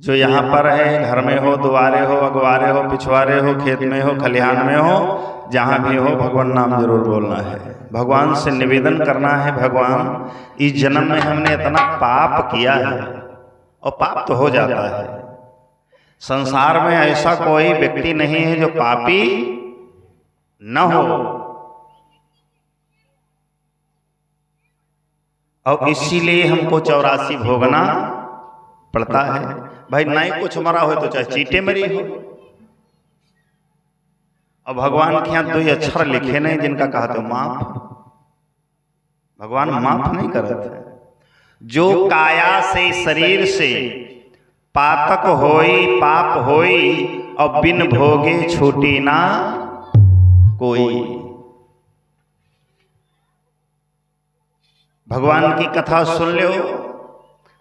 जो यहाँ पर है, घर में हो, द्वारे हो, अगवारे हो, पिछवारे हो, खेत में हो, खलिहान में हो, जहाँ भी हो, भगवान नाम जरूर बोलना है। भगवान से निवेदन करना है, भगवान इस जन्म में हमने इतना पाप किया है, और पाप तो हो जाता है। संसार में ऐसा कोई व्यक्ति नहीं है जो पापी न हो, और इसीलिए हमको 84 भोगना पड़ता है। भाई नहीं कुछ मरा हो तो चाहे चीटे मरी हो, और भगवान के यहाँ 2 अक्षर लिखे नहीं जिनका कहते हो माफ। भगवान माफ नहीं करते। जो काया से, शरीर से पातक होई, पाप होई, और बिन भोगे छूटी ना कोई। भगवान की कथा सुन लो,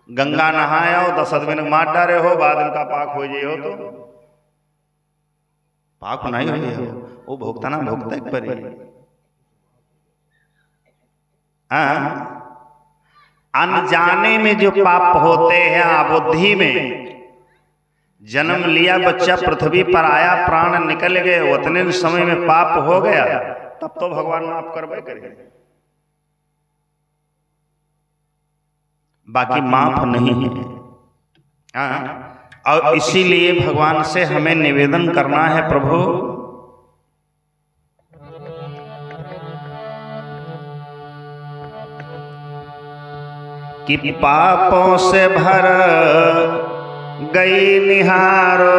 गंगा नहाया हो 10 आदमी मार डारे हो, बाद उनका पाक हो जाए हो तो पाक नहीं हो, वो भोगता ना भोगता एक पर। अनजाने में जो पाप होते हैं, अबुद्धि में जन्म लिया बच्चा, पृथ्वी पर आया, प्राण निकल गए, उतने समय में पाप हो गया, तब तो भगवान माफ करबे करेंगे, बाकी माफ नहीं है। और इसीलिए भगवान से हमें निवेदन करना है, प्रभु कि पापों से भर गई निहारो,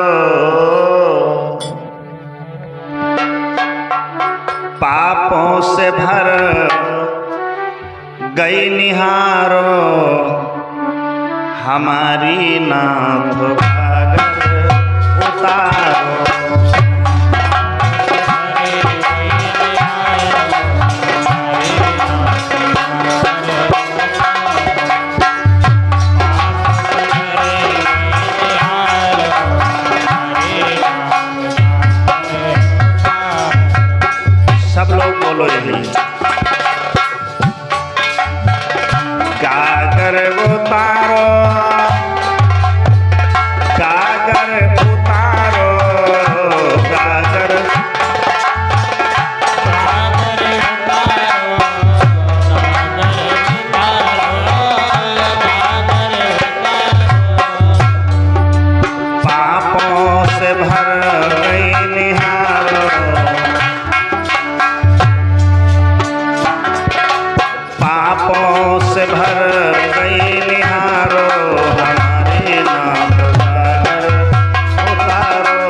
पापों से भर गई निहारो, हमारी नाथ गागर उतारो। सब लोग बोलो यही, गागर उतारो, गागर उतारो, गागर पापों से भर गई निहारो, पापों से भर गई निहारो, हमारे नाथ गागर उतारो।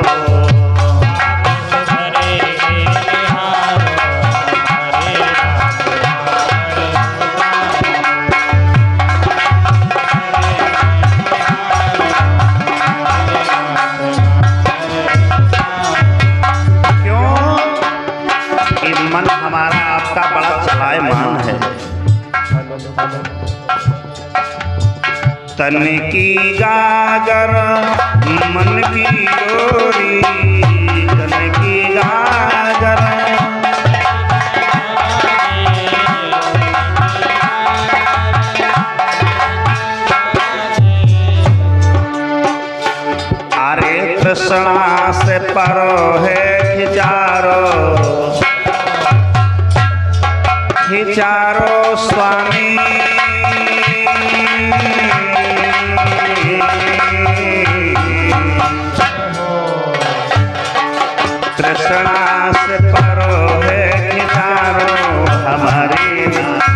क्यों? कि मन हमारा आपका बड़ा चलायमान है। तन की गागर मन की डोरी, तन की गागर अरे तृष्णा से परो है खिचारो, खिचारो स्वामी, तृष्णा से परो है खिचारो, हमारी नाथ।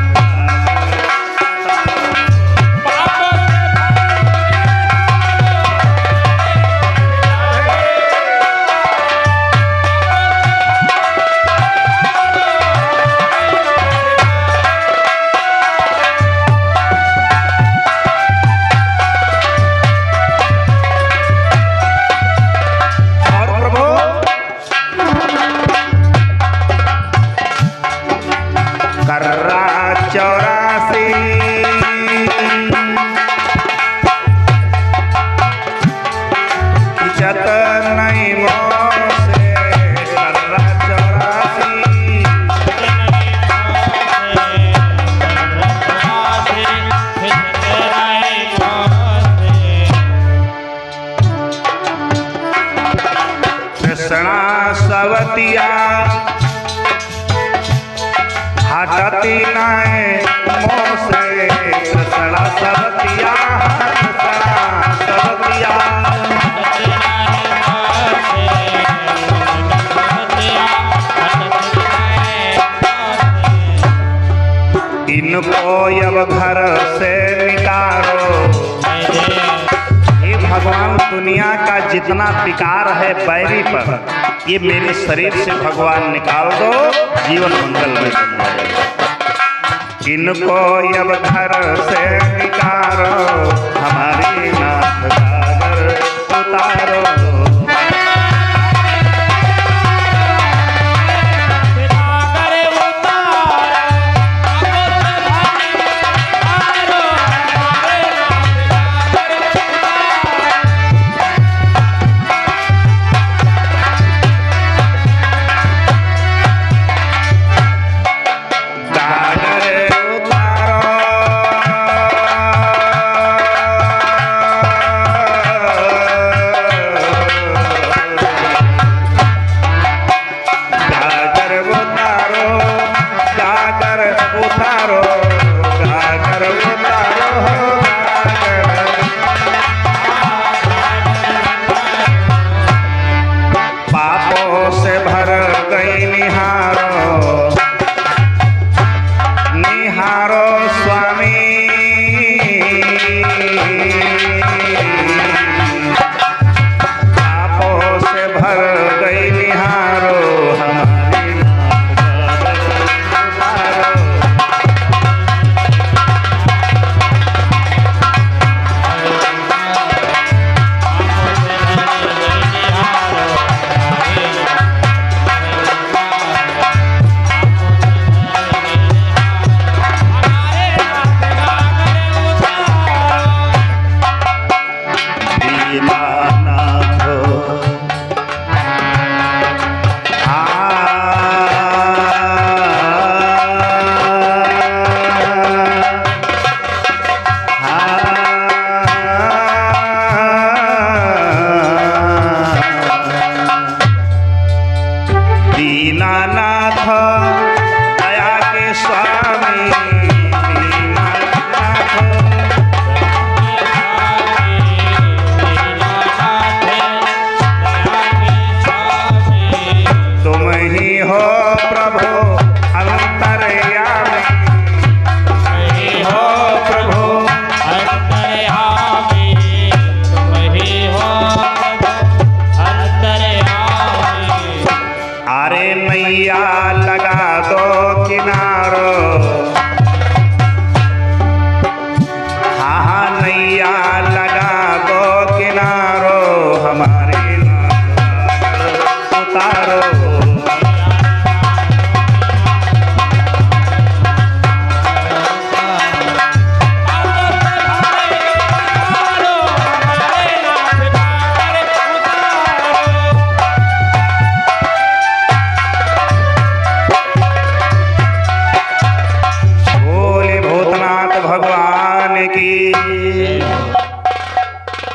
तृष्णा सवतिया हटती नाय मोह से तृष्णा सवतिया तृष्णा सवतिया इनको अब घर से निकालो। ये भगवान दुनिया का जितना विकार है बैरी पर ये मेरे शरीर से भगवान निकाल दो, जीवन मंगल में बन जाएगा। इनको अब घर से निकालो, हमारी नाथ गागर उतारो।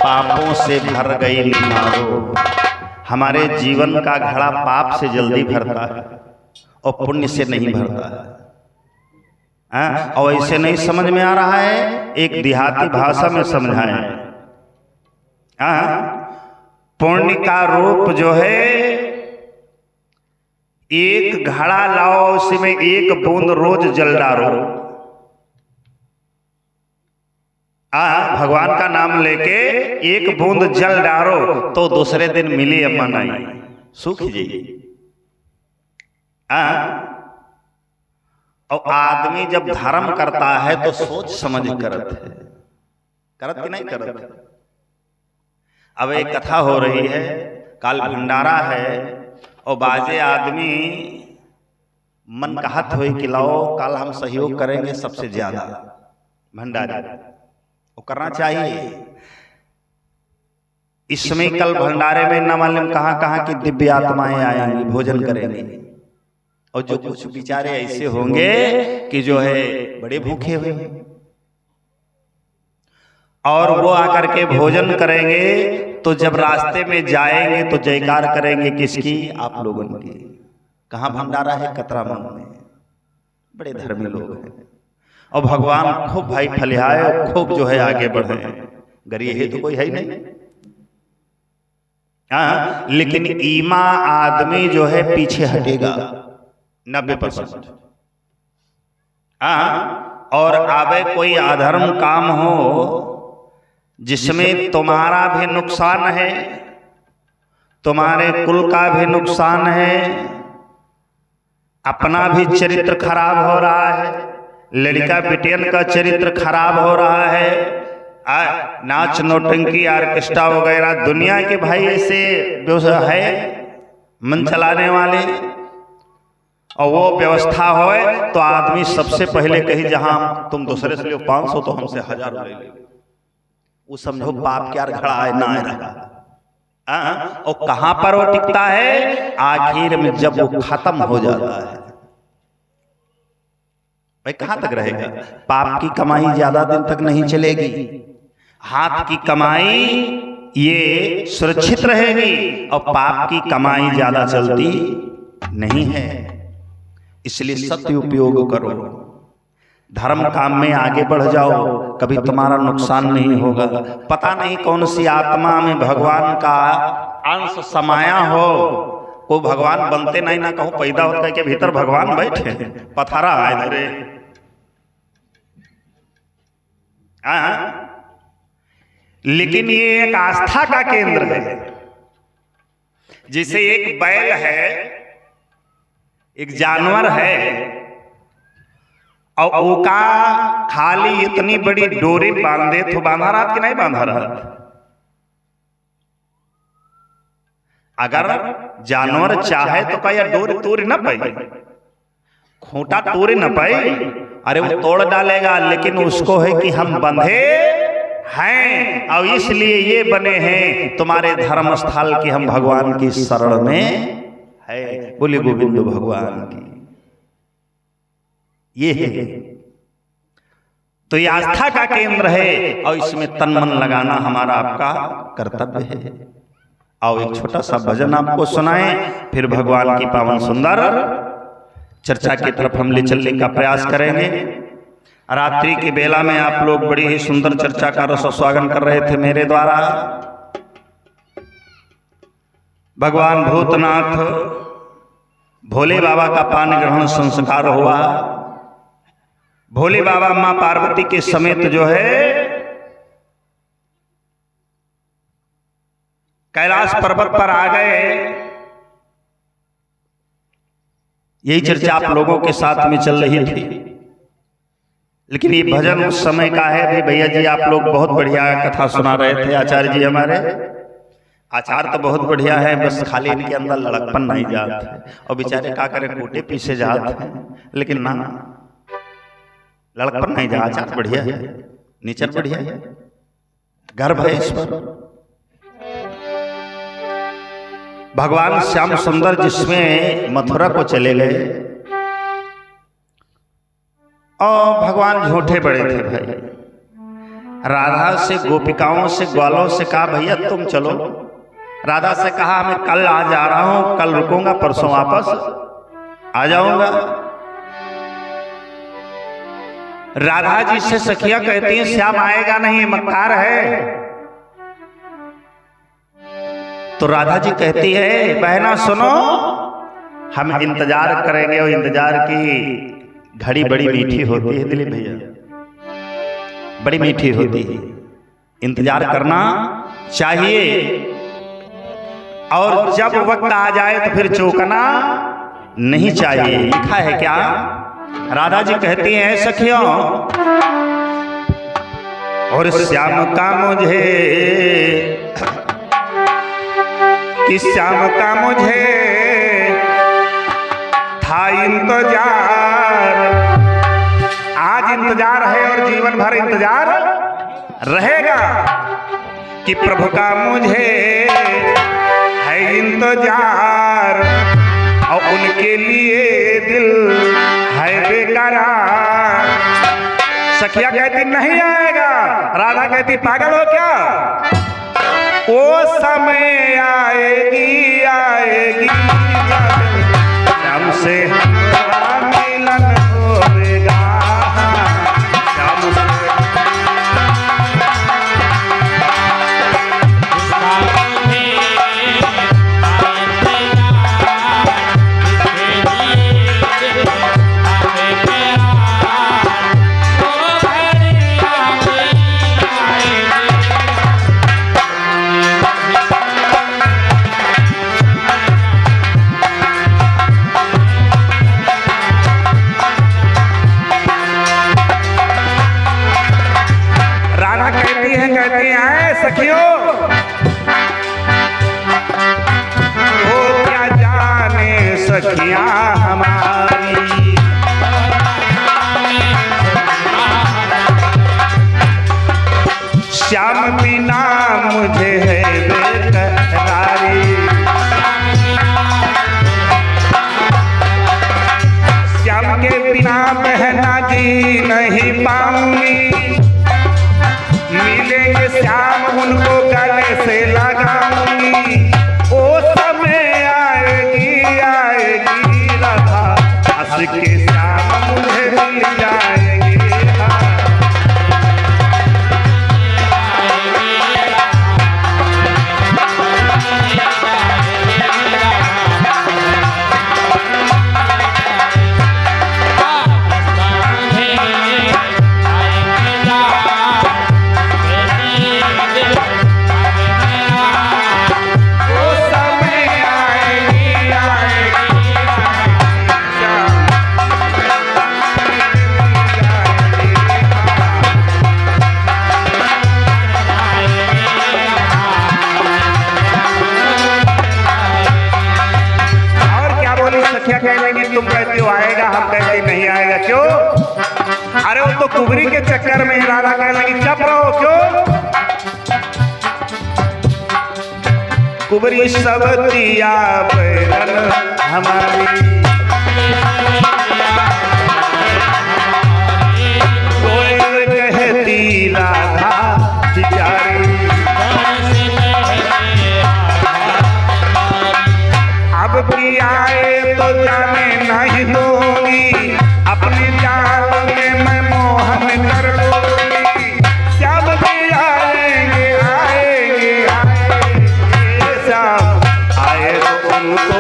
पापों से भर गई मारो। हमारे जीवन का घड़ा पाप से जल्दी भरता है और पुण्य से नहीं भरता है। और ऐसे नहीं समझ में आ रहा है, एक देहाती भाषा में समझाएं। पुण्य का रूप जो है, एक घड़ा लाओ, उसमें एक बूंद रोज जल डालो। भगवान का नाम लेके एक बूंद जल डालो तो दूसरे दिन मिली अम्मा नहीं सूख जाइए। और आदमी जब धर्म करता है तो सोच समझ करत है, करत कि नहीं करत। अब एक कथा हो रही है, कल भंडारा है और बाजे आदमी मन कहत हुई कि लाओ कल हम सहयोग करेंगे सबसे ज्यादा भंडारा, वो करना चाहिए। इसमें कल भंडारे में न मालूम कहां कहां की दिव्य आत्माएं आएंगी, भोजन करेंगे। और जो कुछ बेचारे ऐसे होंगे कि जो है बड़े भूखे हुए और वो आकर के भोजन करेंगे तो जब रास्ते में जाएंगे तो जयकार करेंगे किसकी? आप लोगों की। कहाँ भंडारा है? कतरामन में। बड़े धर्मी लोग हैं और भगवान खूब भाई फलियाए और खूब जो है आगे बढ़े। गरीब तो कोई है ही नहीं। हाँ, लेकिन ईमा आदमी जो है पीछे हटेगा 90%। हाँ, और आवे कोई अधर्म काम हो जिसमें तुम्हारा भी नुकसान है, तुम्हारे कुल का भी नुकसान है, अपना भी चरित्र खराब हो रहा है, लड़का बिटियन का चरित्र खराब हो रहा है, नाच नौटंकी ऑर्केस्ट्रा वगैरह दुनिया के भाई ऐसे है मन चलाने वाले, और वो व्यवस्था हो तो आदमी सबसे पहले कही जहां तुम दूसरे से लो 500 तो हमसे 1000 ले लो। वो समझो पाप क्या घड़ा है ना रहा। और कहां पर वो टिकता है? आखिर में जब वो खत्म हो जाता है। भाई कहां तक रहेगा? पाप की कमाई ज्यादा दिन तक नहीं चलेगी, हाथ की कमाई ये सुरक्षित रहेगी और पाप की कमाई ज्यादा चलती नहीं है। इसलिए सत्य उपयोग करो, धर्म काम में आगे बढ़ जाओ, कभी तुम्हारा नुकसान नहीं होगा। पता नहीं कौन सी आत्मा में भगवान का अंश समाया हो। कोई भगवान बनते नहीं ना कहूं पैदा होता है के भीतर भगवान बैठे पथारा है रे। लेकिन ये एक आस्था का केंद्र है। जैसे एक बैल है, एक जानवर है, और ओका खाली इतनी बड़ी डोरी बांधे तो बांधा रहा कि नहीं बांधा रहा। अगर जानवर चाहे तो क्या डोरी तोड़ न पाई, खूंटा तोड़ न पाई, अरे वो तोड़ डालेगा। लेकिन उसको है कि हम बंधे हैं और इसलिए ये बने हैं तुम्हारे धर्म स्थल की, हम भगवान की शरण में है। बोले गोविंद भगवान की। ये है तो ये आस्था का केंद्र है और इसमें तन मन लगाना हमारा आपका कर्तव्य है। आओ एक छोटा सा भजन आपको सुनाएं, फिर भगवान की पावन सुंदर चर्चा की तरफ हम ले चलने का प्रयास करेंगे। रात्रि की बेला में आप लोग बड़ी ही सुंदर चर्चा का रस स्वागत कर रहे थे मेरे द्वारा। भगवान भूतनाथ भोले बाबा का पान ग्रहण संस्कार हुआ। भोले बाबा मां पार्वती के समेत जो है कैलाश पर्वत पर आ गए। यही चर्चा आप लोगों के साथ में चल रही थी, लेकिन ये भजन उस समय का है। भाई भैया जी आप लोग बहुत बढ़िया कथा सुना रहे थे। आचार्य जी हमारे आचार तो बहुत बढ़िया है, बस खाली इनके अंदर लड़कपन नहीं जाते और बेचारे क्या करें कोटे पीछे जाते हैं, लेकिन ना लड़कपन नहीं जा। आचार बढ़िया है, नेचर बढ़िया है, गर्व है इस पर। भगवान श्याम सुंदर जिसमें मथुरा को चले गए और भगवान झूठे बड़े थे भाई। राधा से गोपिकाओं से ग्वालों से कहा भैया तुम चलो। राधा से कहा मैं कल आ जा रहा हूं, कल रुकूंगा, परसों वापस आ जाऊंगा। राधा जी से सखिया कहती हैं श्याम आएगा नहीं, मक्कार है। तो राधा जी कहती है बहना सुनो, हम इंतजार करेंगे और इंतजार की घड़ी बड़ी मीठी होती है दिलीप भैया, बड़ी मीठी होती है। इंतजार करना चाहिए और जब वक्त आ जाए तो फिर चौंकना नहीं चाहिए। लिखा है क्या? राधा जी कहती हैं सखियों और श्याम का मुझे कि श्याम का मुझे था इंतजार, आज इंतजार है और जीवन भर इंतजार रहेगा कि प्रभु का मुझे है इंतजार और उनके लिए दिल है बेकरार। सखिया कहती नहीं आएगा, राधा कहती पागल हो क्या? वो समय आएगी आएगी श्याम से हमारा मिलन होगा। श्याम से सखियों वो क्या जाने सखियां हमारी, श्याम बिना मुझे है बेकरारी। श्याम के बिना बहना जी नहीं पाऊंगी, मिलेंगे श्याम उनको गले से लगाऊंगी। ओ समय आएगी आएगी राधा हंस के श्याम मुझे मिल जाएगी। तुम कहते हो आएगा, हम कहते नहीं आएगा। क्यों? अरे वो तो कुबरी के चक्कर में राधा कहने लगी चुप रहो। क्यों? कुबरी सब दिया बैरन हमारी, कोयल कहती राधा बिचारी। अब भी आए तो जाने नहीं दूंगी, अपने जाल में मैं मोहन कर लूंगी। श्याम भी आएंगे आएंगे आएंगे श्याम आए तो उनको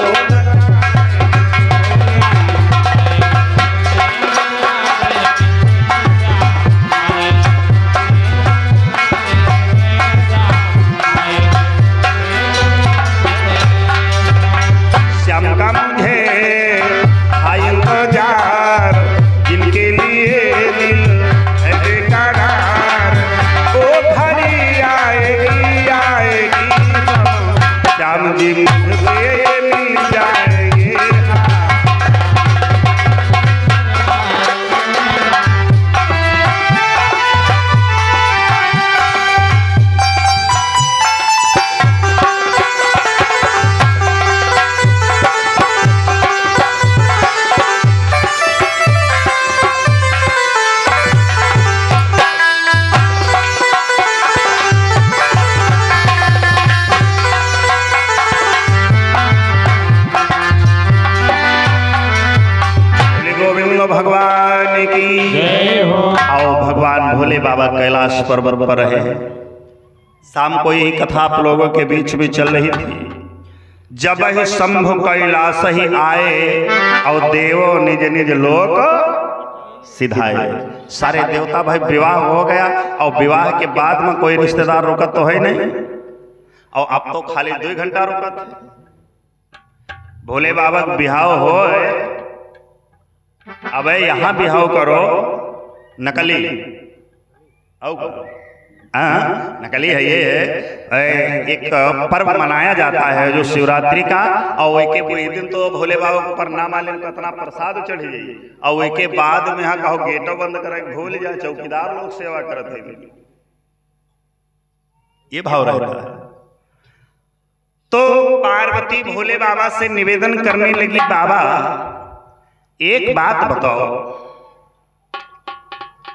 भगवान की जय हो। आओ भगवान भोले बाबा कैलाश पर्वत पर रहे। शाम को यही कथा आप लोगों के बीच में चल रही थी। जब ही शंभु कैलाश ही आए और देवो निज निज लोक सिधाए। सारे देवता भाई विवाह हो गया और विवाह के बाद में कोई रिश्तेदार रुकत तो है नहीं, और अब तो खाली 2 घंटा रुकत। भोले बाबा बिहाव हो अबे यहाँ बिहाव करो नकली नकली है। ये एक पर्व मनाया जाता है जो शिवरात्रि का, और एक दिन तो भोले बाबा को प्रणाम आले कितना प्रसाद चढ़ जाइए, और एक बाद में यहाँ कहो गेटो बंद करे भूल जाए, चौकीदार लोग सेवा करते हैं। ये भाव रहता है। तो पार्वती भोले बाबा से निवेदन करने लगी, बाबा एक बात बताओ,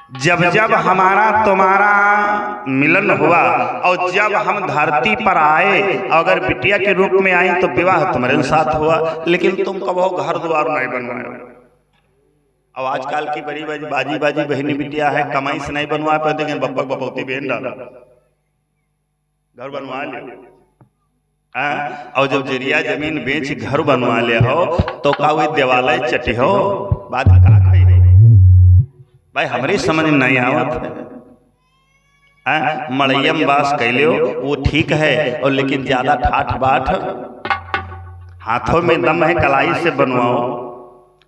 जब जब हमारा तुम्हारा मिलन हुआ और जब हम धरती पर आए, अगर बिटिया के रूप में आई तो विवाह तुम्हारे साथ हुआ, लेकिन तुम कहो घर द्वार नहीं बनवाए। अब आजकल की बड़ी बाजी बहनी बिटिया है, कमाई से नहीं बनवा पाते, लेकिन बप्पा बपौती बहन डाला घर बनवा ले। और जब जरिया जमीन बेच घर बनवा ले हो तो का वही देवालय चटी हो, बात का खाई हो भाई, हमारी समझ में नहीं आवत है। मड़ैयम बास कैले हो वो ठीक है, और लेकिन ज्यादा ठाठ बाट हाथों में दम है, कलाई से बनवाओ,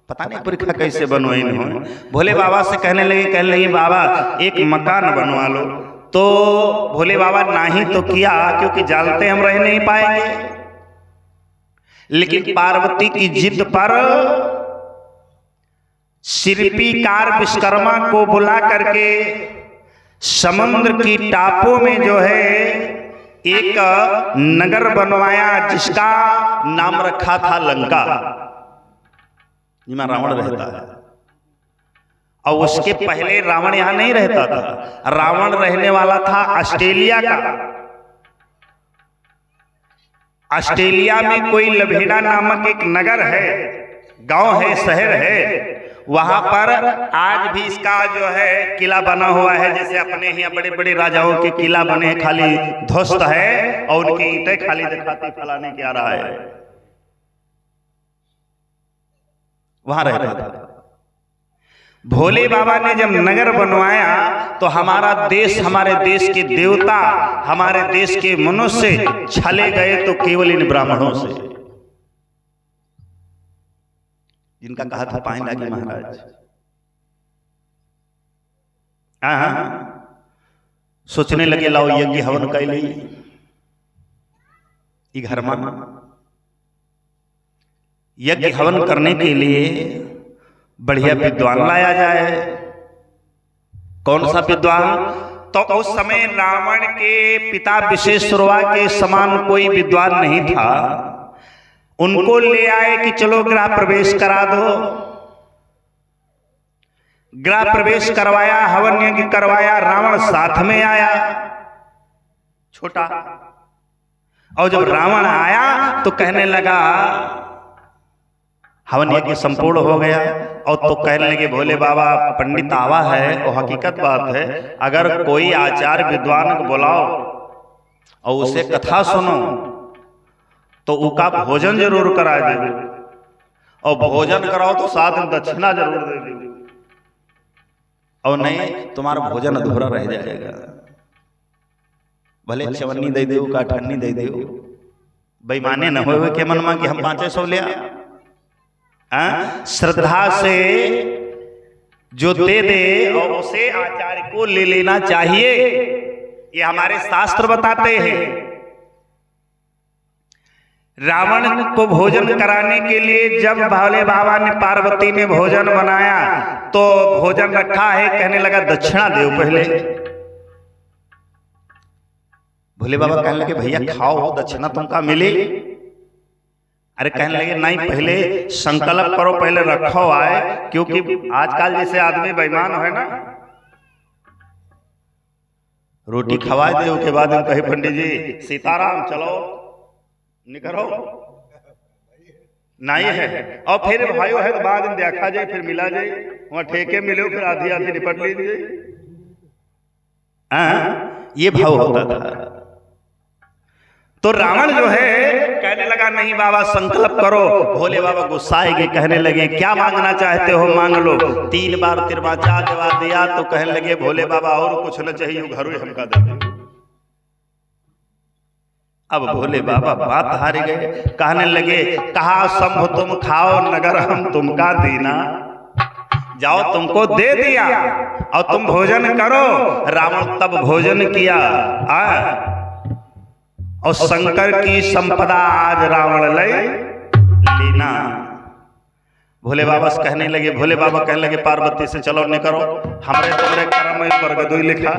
पता नहीं परीक्षा कैसे बनवाई हो। भोले बाबा से कहने लगे बाबा एक मकान बनवा लो, तो भोले बाबा नहीं तो किया, क्योंकि जानते हम रह नहीं पाएंगे। लेकिन पार्वती की जिद पर शिल्पीकार विश्वकर्मा को बुला करके समुद्र की टापों में जो है एक नगर बनवाया, जिसका नाम रखा था लंका, जिसमें रावण रहता है। और उसके पहले रावण यहां नहीं रहता था, रावण रहने वाला था ऑस्ट्रेलिया का। ऑस्ट्रेलिया में कोई लभेड़ा नामक एक नगर है, गांव है, शहर है, वहां पर आज भी इसका जो है किला बना हुआ है। जैसे अपने यहाँ बड़े बड़े राजाओं के किला बने हैं, खाली ध्वस्त है और उनकी ईंटें खाली दिखाती फलाने के आ रहा है, वहां रहता था। भोले बाबा ने जब नगर बनवाया तो हमारा देश, हमारे देश के देवता, हमारे देश के मनुष्य छले गए तो केवल इन ब्राह्मणों से, जिनका कहा था पानी लागे महाराज। सोचने लगे लाओ यज्ञ हवन कैली घर में। यज्ञ हवन करने के लिए बढ़िया विद्वान लाया जाए। कौन सा विद्वान? तो उस समय रावण के पिता विश्वेश्वरवा के समान कोई विद्वान नहीं था। उनको ले आए कि चलो गृह प्रवेश करा दो। गृह प्रवेश करवाया, हवन यज्ञ करवाया, रावण साथ में आया छोटा। और जब रावण आया तो कहने लगा, हवन यज्ञ संपूर्ण हो गया, और तो कहने लगे भोले बाबा पंडित आवा है, वो हकीकत बात है, अगर कोई आचार्य विद्वान को बुलाओ और उसे कथा सुनो तो उनका भोजन जरूर करा दे, और भोजन कराओ तो साथ में दक्षिणा जरूर दे दे, और नहीं तुम्हारा भोजन अधूरा रह जाएगा। भले चवन्नी दे दो, काठन्नी दे दो, बेईमाने न होवे के मन में कि हम 500 लिया। श्रद्धा से जो दे दे और उसे आचार्य को ले लेना चाहिए, ये हमारे शास्त्र बताते हैं। रावण को भोजन कराने के लिए जब भोले बाबा ने, पार्वती ने भोजन बनाया तो भोजन रखा है, कहने लगा दक्षिणा दो पहले। भोले बाबा कहने लगे भैया खाओ, दक्षिणा तुमका मिले। अरे कहने लगे नहीं, पहले संकल्प करो, पहले रखो आए, क्योंकि आजकल जैसे आदमी बेईमान है ना, रोटी खवा दे उसके बाद हम कहे पंडित जी सीताराम चलो निकलो, नहीं है। और फिर भाइयों है तो बाद में देखा जाए, फिर मिला जाए, वहां ठेके मिले, फिर आधी आधी निपट लीजिए। ये भाव होता था। तो रावण जो है कहने लगा नहीं बाबा संकल्प करो। भोले बाबा गुस्साएंगे, कहने लगे क्या मांगना चाहते हो मांग लो। 3 बार तिरमाचा जवाब दिया तो कहने लगे भोले बाबा और कुछ न चाहिए, घर ही हमका दे दो। अब भोले बाबा बात हार गए, कहने लगे कहा शंभु तुम खाओ, नगर हम तुमका देना। जाओ तुमको दे दिया और तुम भोजन करो। रावण तब भोजन किया और शंकर की संपदा आज रावण ले लेना। भोले बाबा से कहने लगे, भोले बाबा कहने लगे पार्वती से चलो निकलो, हमरे तुमरे कर्म में बरगदुई लिखा,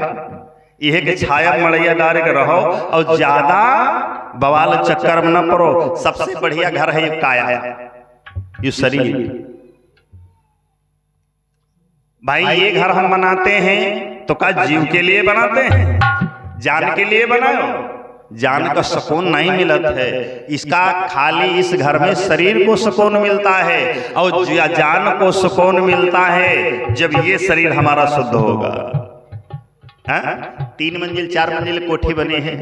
यह के छाया मड़ैया डारे के रहो और ज्यादा बवाल चक्कर में न पड़ो। सबसे बढ़िया घर है ये काया, ये शरीर। भाई ये घर हम बनाते हैं तो क्या जीव के लिए बनाते हैं, जान के लिए बनाओ? जान का सुकून नहीं मिलत है, इसका खाली इस घर में शरीर को सुकून मिलता है और जान को सुकून मिलता है जब ये शरीर हमारा शुद्ध होगा। 3 मंजिल 4 मंजिल कोठी बने हैं,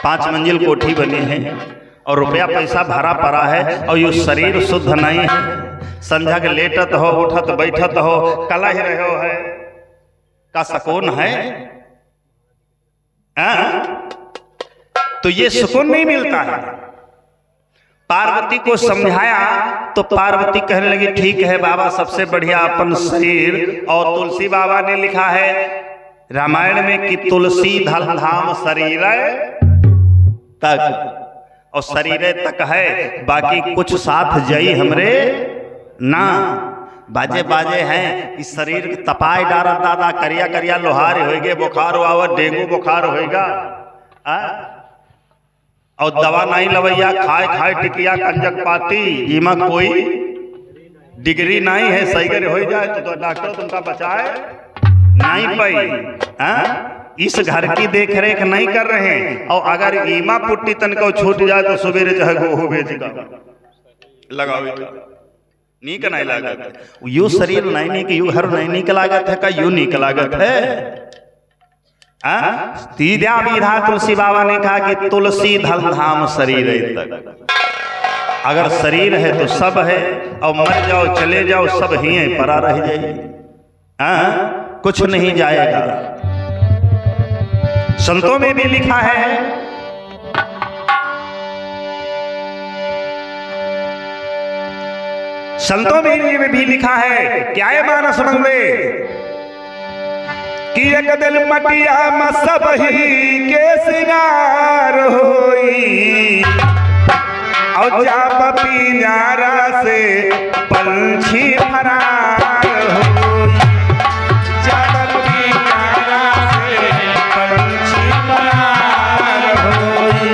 5 मंजिल कोठी बने हैं और रुपया पैसा भरा पड़ा है और ये शरीर शुद्ध नहीं है। संध्या के लेटत हो, उठत बैठत हो, कला ही रहे हो है का सुकून है? तो ये सुकून नहीं मिलता है। पार्वती को समझाया तो पार्वती कहने लगी ठीक है बाबा, सबसे बढ़िया अपन शरीर। और तुलसी बाबा ने लिखा है रामायण में कि तुलसी धल धाम शरीर तक, और शरीर तक है, बाकी कुछ साथ जई हमरे ना। बाजे बाजे हैं इस शरीर के तपाए डारत दादा, करिया करिया लोहार होएगे, बुखार हुआ डेंगू बुखार होएगा और दवा नहीं लवैया, खाए खाए टिकिया कंजक पाती, इमा कोई डिग्री नहीं है, सही हो जाए तो डॉक्टर तुमका बचाए नहीं पाई। इस घर की देख रेख नहीं कर रहे हैं और अगर ईमा पुट्टी तन को छूट जाए तो सवेरे चाहे गोहू बेच लगाओ नीक नहीं लागत। यू शरीर नहीं कि यू घर नहीं का लागत है, का यू नीक लागत है। तीजा विधा तुलसी बाबा ने कहा कि तुलसी धल धाम शरीर तक। अगर शरीर है तो सब है और मर जाओ चले जाओ सब ही है, परा रह जाएगी, कुछ नहीं जाएगा। संतों में भी लिखा है क्या है मानस मंगले कि एक दिल मटिया में सब ही के सिंगार होई और जाप पिंजरा से पंछी फरार होई, जाप पिंजरा से पंछी फरार होई।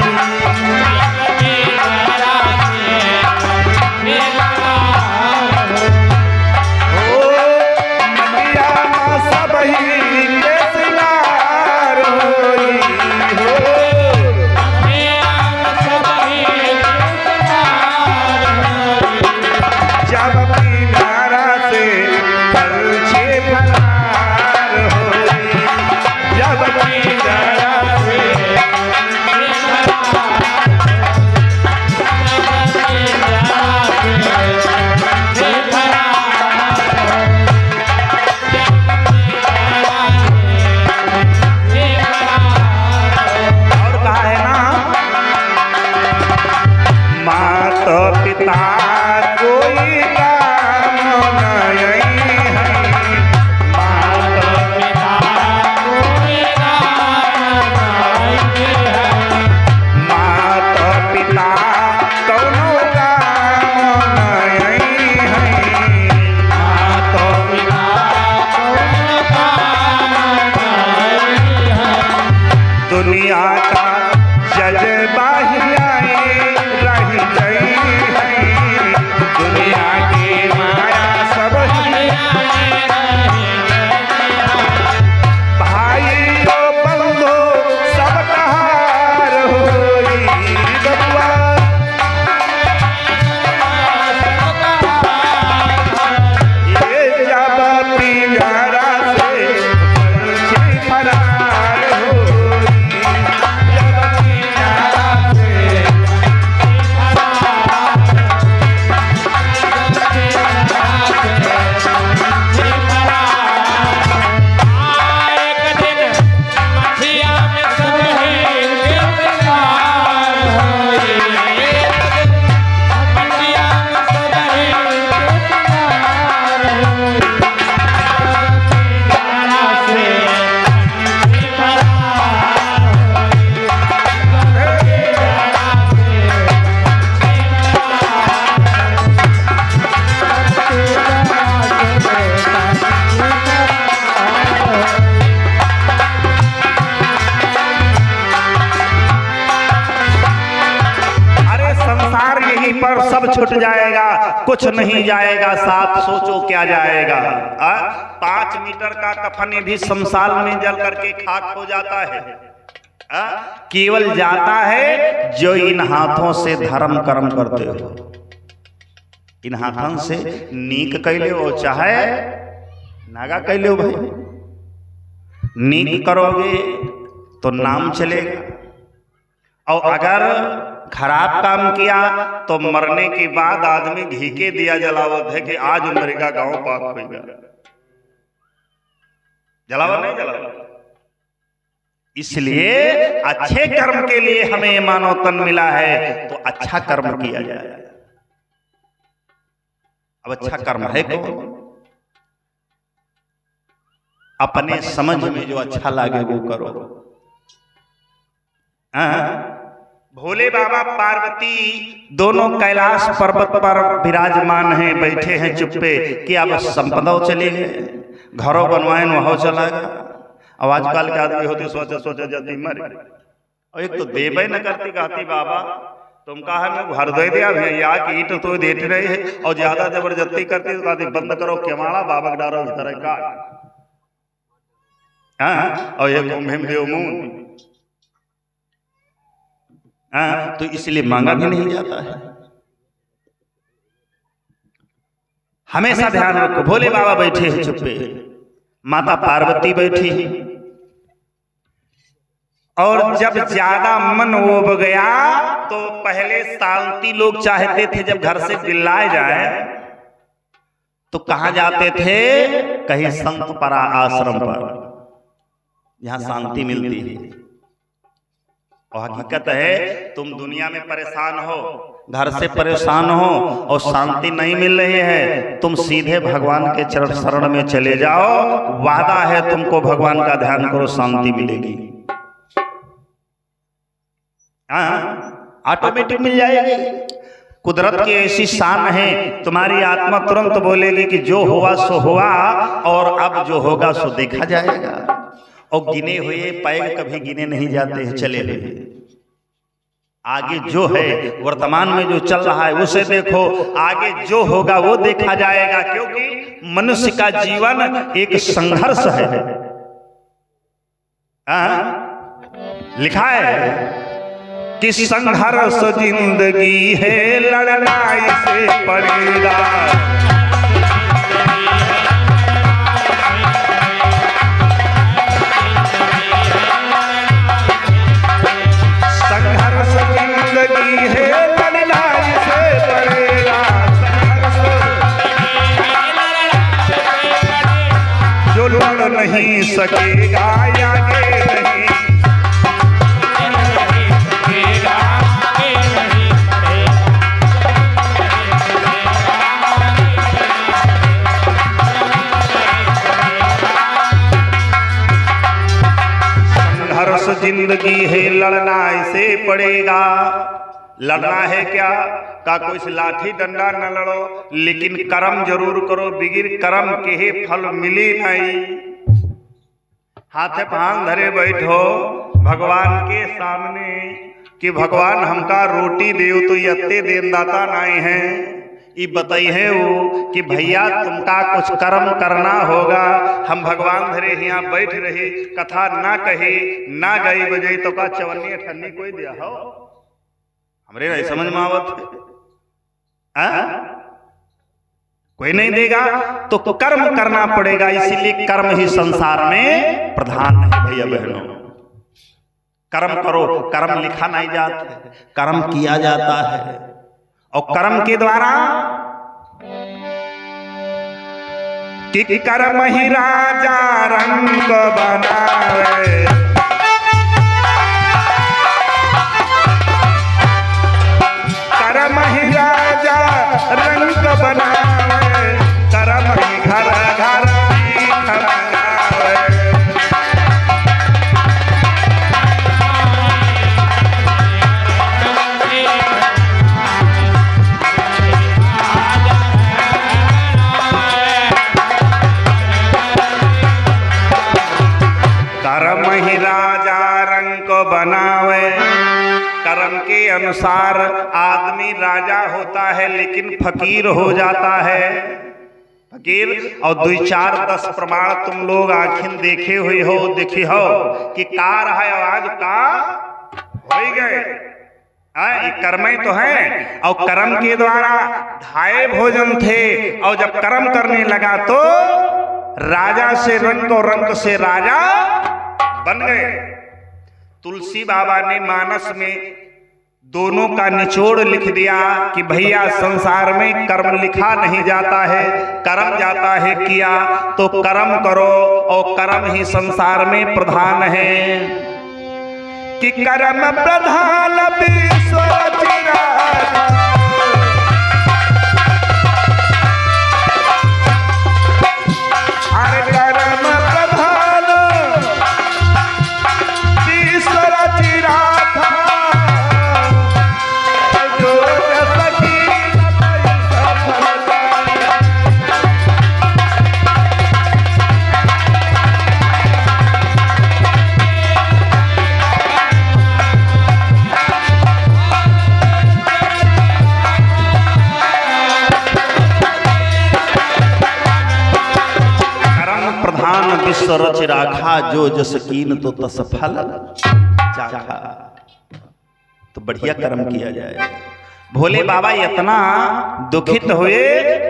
आखिरी पर सब छूट जाएगा, कुछ नहीं जाएगा साथ, सोचो क्या जाएगा। 5 मीटर का कफन भी शमशान में जल करके खाक हो जाता है। केवल जाता है जो इन हाथों से धर्म कर्म करते हो, इन हाथों से नीक कैले हो चाहे नागा कैले हो। भाई नीक करोगे तो नाम चलेगा, और अगर खराब काम किया तो मरने के बाद आदमी घी के दिया जलावत है कि आज मरेगा गांव पाक होगा। जलावा नहीं जलावा। इसलिए अच्छे कर्म के लिए हमें मानव तन मिला है तो अच्छा कर्म किया जाए। अब अच्छा कर्म है कौन? अपने समझ में जो अच्छा लगे वो करो। भोले बाबा पार्वती दोनों कैलाश पर्वत पर विराजमान हैं, बैठे हैं चुप्पे कि अब संपदा चले गए, घरों बनवाए वहां चला गया। अब आजकल के आदमी होते सोचे सोचे जाती मरे, और एक तो देवे न करती कहती बाबा तुम कहा मैं घर दे दिया भैया की ईट तो देते रहे है, और ज्यादा जबरदस्ती करती तो कहती बंद करो केवाड़ा बाबा डारो भीतर का। और ये भीम देव मुंह तो इसलिए मांगा भी नहीं जाता है। हमेशा ध्यान रखो, भोले बाबा बैठे हैं चुप्पे, माता पार्वती बैठी है, और जब ज्यादा मन उब गया तो पहले शांति लोग चाहते थे जब घर से बिल्लाए जाए तो कहां जाते थे? कहीं संत परा आश्रम पर, जहां शांति मिलती है। और हकीकत है तुम दुनिया में परेशान हो, घर से परेशान हो और शांति नहीं मिल रही है, तुम सीधे भगवान के चरण शरण में चले जाओ, वादा है तुमको भगवान का ध्यान करो शांति मिलेगी। ऑटोमेटिक मिल जाएगी। कुदरत की ऐसी शान है, तुम्हारी आत्मा तुरंत बोलेगी कि जो हुआ सो हुआ, और अब जो होगा सो देखा जाएगा। और गिने हुए पैग कभी गिने नहीं जाते हैं, चले हुए। आगे जो है वर्तमान में जो चल रहा है उसे देखो, आगे जो होगा वो देखा जाएगा, क्योंकि मनुष्य का जीवन एक संघर्ष है। लिखा है कि संघर्ष जिंदगी है, लड़ाई से पड़ेगा। संघर्ष जिंदगी है, लड़ाई से पड़ेगा। जो लड़ नहीं सकेगा आगे नहीं, जिंदगी है लड़ना ऐसे पड़ेगा। लड़ना है क्या? का कोई से लाठी डंडा न लड़ो, लेकिन कर्म जरूर करो, बिगिर कर्म के ही फल मिली नहीं। हाथे पांव धरे बैठो भगवान के सामने कि भगवान हमका रोटी देव तो यत्ते देनदाता नहीं है। ये बताई है वो कि भैया तुमका कुछ कर्म करना होगा। हम भगवान धरे यहाँ बैठ रहे, कथा ना कही ना गई बजाई तो का चवन्नी ठन्नी कोई दिया हो, हमरे नहीं समझ में आवत कोई नहीं देगा, तो कर्म करना पड़ेगा। इसीलिए कर्म ही संसार में प्रधान है भैया बहनों। कर्म करो, कर्म लिखा नहीं जाता, कर्म किया जाता है। और कर्म के द्वारा कि कर्म ही राजा रंग बनावे, कर्म ही राजा रंग बनावे, कर्म ही घर घर कर्म ही अनुसार आदमी राजा होता है लेकिन फकीर हो जाता है, फकीर। और 2 4 10 प्रमाण तुम लोग आखिर देखे हुए हो, देखी हो कि कार है आवाज का हो गए कर्म तो है। और कर्म के द्वारा धाये भोजन थे, और जब कर्म करने लगा तो राजा से रंक और रंक से राजा बन गए। तुलसी बाबा ने मानस में दोनों का निचोड़ लिख दिया कि भैया संसार में कर्म लिखा नहीं जाता है, कर्म जाता है किया, तो कर्म करो और कर्म ही संसार में प्रधान है। कि कर्म प्रधान विश्व चिराग, अरे कर्म प्रधान विश्व चिराग, जो सखी विश्व रच राखा, जो जस कीन तो तस फल चाखा। तो बढ़िया कर्म किया जाए। भोले बाबा इतना दुखित हुए,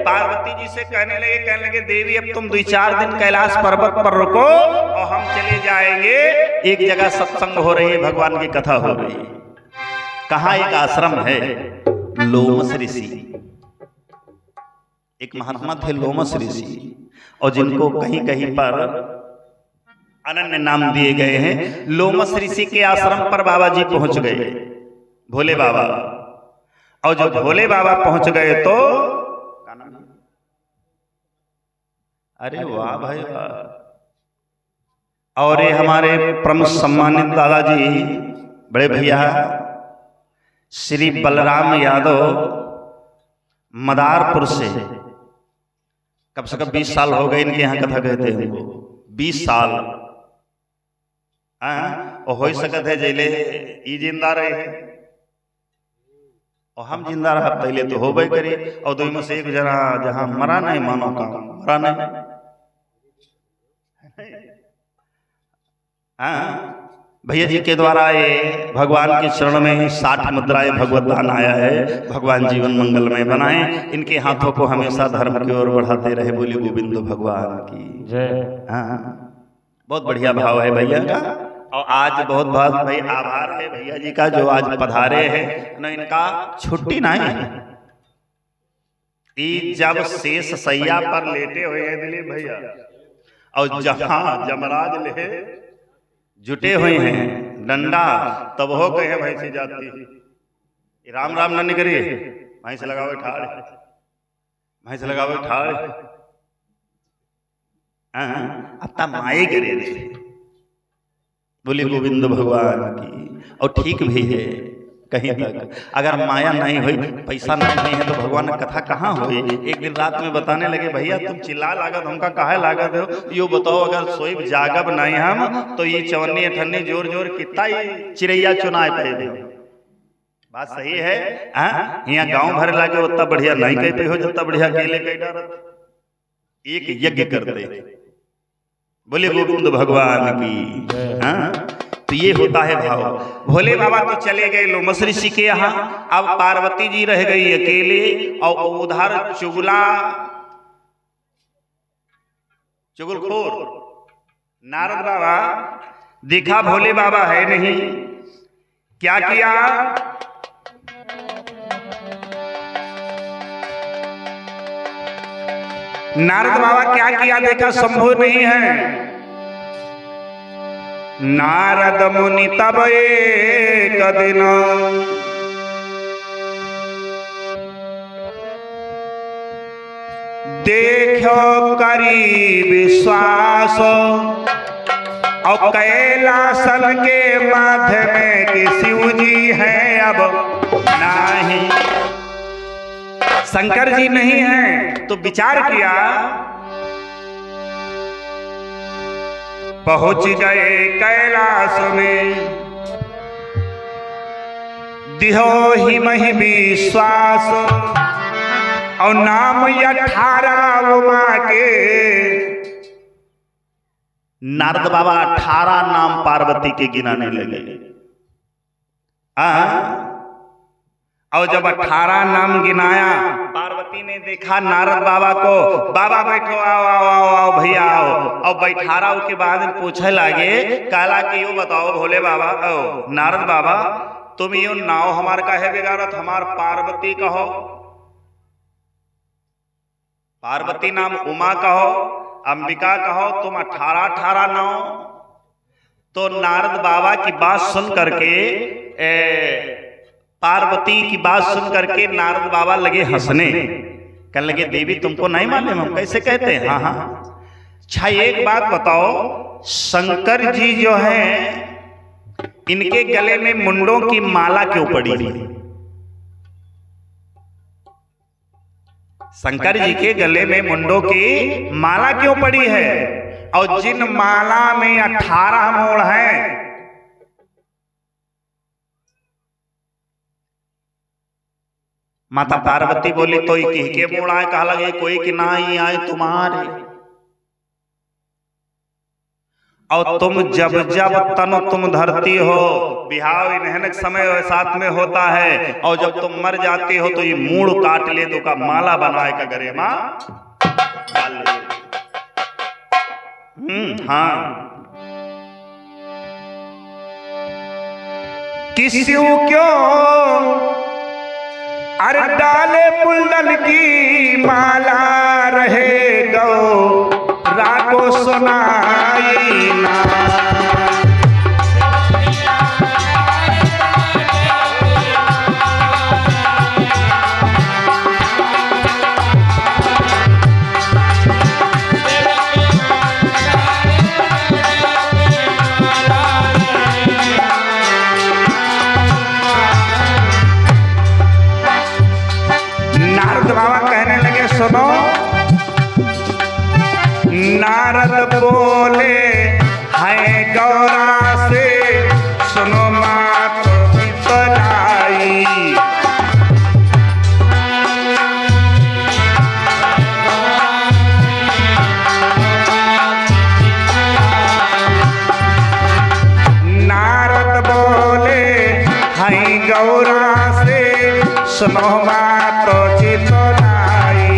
पार्वती जी से कहने लगे देवी अब तुम 2 4 दिन कैलाश पर्वत पर रुको और हम चले जाएंगे। एक जगह सत्संग हो रही है, भगवान की कथा हो रही है। कहाँ एक आश्रम है, लोमस ऋषि। एक महात्मा थे लोमस ऋषि, और जिनको कहीं कहीं पर अनन्य नाम दिए गए हैं। लोमस ऋषि के आश्रम पर बाबा जी पहुंच गए, भोले बाबा। और जब भोले बाबा पहुंच गए तो अरे वाह भाई वाह। और ये हमारे प्रमुख सम्मानित दादाजी, बड़े भैया श्री बलराम यादव, मदारपुर से, कब से कब 20 साल हो गए इनके यहाँ कथा कहते हैं। 20 साल और हो सकत है जैले ई जिंदा रहे और हम जिंदा रहा पहले तो हो गए करी। और 2 में से एक जना जहां मरा नहीं, मानो का मरा नहीं। भैया जी के द्वारा ये भगवान के चरण में 60 मुद्राएं भगवत दान आया है। भगवान जीवन मंगलमय बनाए, इनके हाथों को हमेशा धर्म की ओर बढ़ाते रहे। बोली गोविंद भगवान की जय। बहुत बढ़िया भाव है भैया का। और आज बहुत बहुत भाई आभार है भैया जी का जो आज पधारे हैं न, इनका छुट्टी नहीं है। जब शेष सैया पर लेटे हुए हैं दिलीप भैया, और जहां जमराज ले जुटे हुए हैं डंडा, तब हो गए हैं भैंसी जाती राम राम न निकरिए, भैंस लगाओ ठाड़, भैंस लगाओ ठाड़, अत्ता माए गिरे रे। बोली गोविंद भगवान की। और ठीक भी है कहीं तक, अगर माया नहीं हुई, पैसा नहीं है तो भगवान की कथा कहाँ हुई। एक दिन रात में बताने लगे भैया तुम चिल्ला लागत हमका काहे लागत हो, यो बताओ अगर सोई जागब नहीं हम तो ये 54 58 जोर जोर कितना ही चिड़ैया चुनाए पे। बात सही है। यहाँ गांव भर लागे उतना बढ़िया नहीं कहते हो जितना बढ़िया अकेले कह डरत एक यज्ञ करते। बोले गोविंद भगवान की। तो ये होता है भाव। भोले बाबा तो चले गए लोमस ऋषि के यहाँ, अब पार्वती जी रह गई अकेले। और उधर चुगलखोर नारद बाबा देखा भोले बाबा है नहीं, क्या किया, नारद बाबा क्या किया देखा संभव नहीं है। नारद मुनि तब एक दिन देखो करी विश्वास, और कैलासन के मध्य में कि शिव जी है अब नहीं, शंकर जी नहीं है। तो विचार किया, पहुंच गए कैलाश में, दिहो ही मही विश्वास और नाम 18 उमा के। नारद बाबा 18 नाम पार्वती के गिनाने लगे। और जब 18 नाम गिनाया, पार्वती ने देखा नारद बाबा को, बाबा बैठो, आओ आओ आओ आओ भैया आओ। और बैठारा के बाद पूछे लागे, काला कि यो बताओ भोले बाबा, ओ नारद बाबा, तुम यो नाव हमार काहे बिगाड़त, हमार पार्वती कहो, पार्वती नाम उमा कहो, अंबिका कहो, तुम 18 नाव। तो नारद बाबा की बात सुन करके, पार्वती की बात सुन करके नारद बाबा लगे हंसने, कहने लगे देवी तुमको नहीं मालूम हम कैसे कहते हैं। हाँ हाँ, अच्छा एक बात बताओ, शंकर जी जो हैं इनके गले में मुंडों की माला क्यों पड़ी है? शंकर जी के गले में मुंडों की माला क्यों पड़ी है? और जिन माला में 18 मोड़ हैं, माता पार्वती बोली तो के मोड़ आए, कहा लगे कोई कि ना ही आए तुम्हारे। और तुम जब जब तन तुम धरती हो, बिहाव इन्हन समय साथ में होता है, और जब तुम मर जाते हो तो ये मूड़ काट ले दो का माला बनाए का गरे माँ डाल ले। हाँ, किसी क्यों अरे डाले पुल्लल की माला रहे गो रागो सुनाई ना। नारद बाबा कहने लगे सुनो, नारद बोले है गौरा से सुनो मात पितराई। नारद बोले है गौरा से सुनो मात चितराई।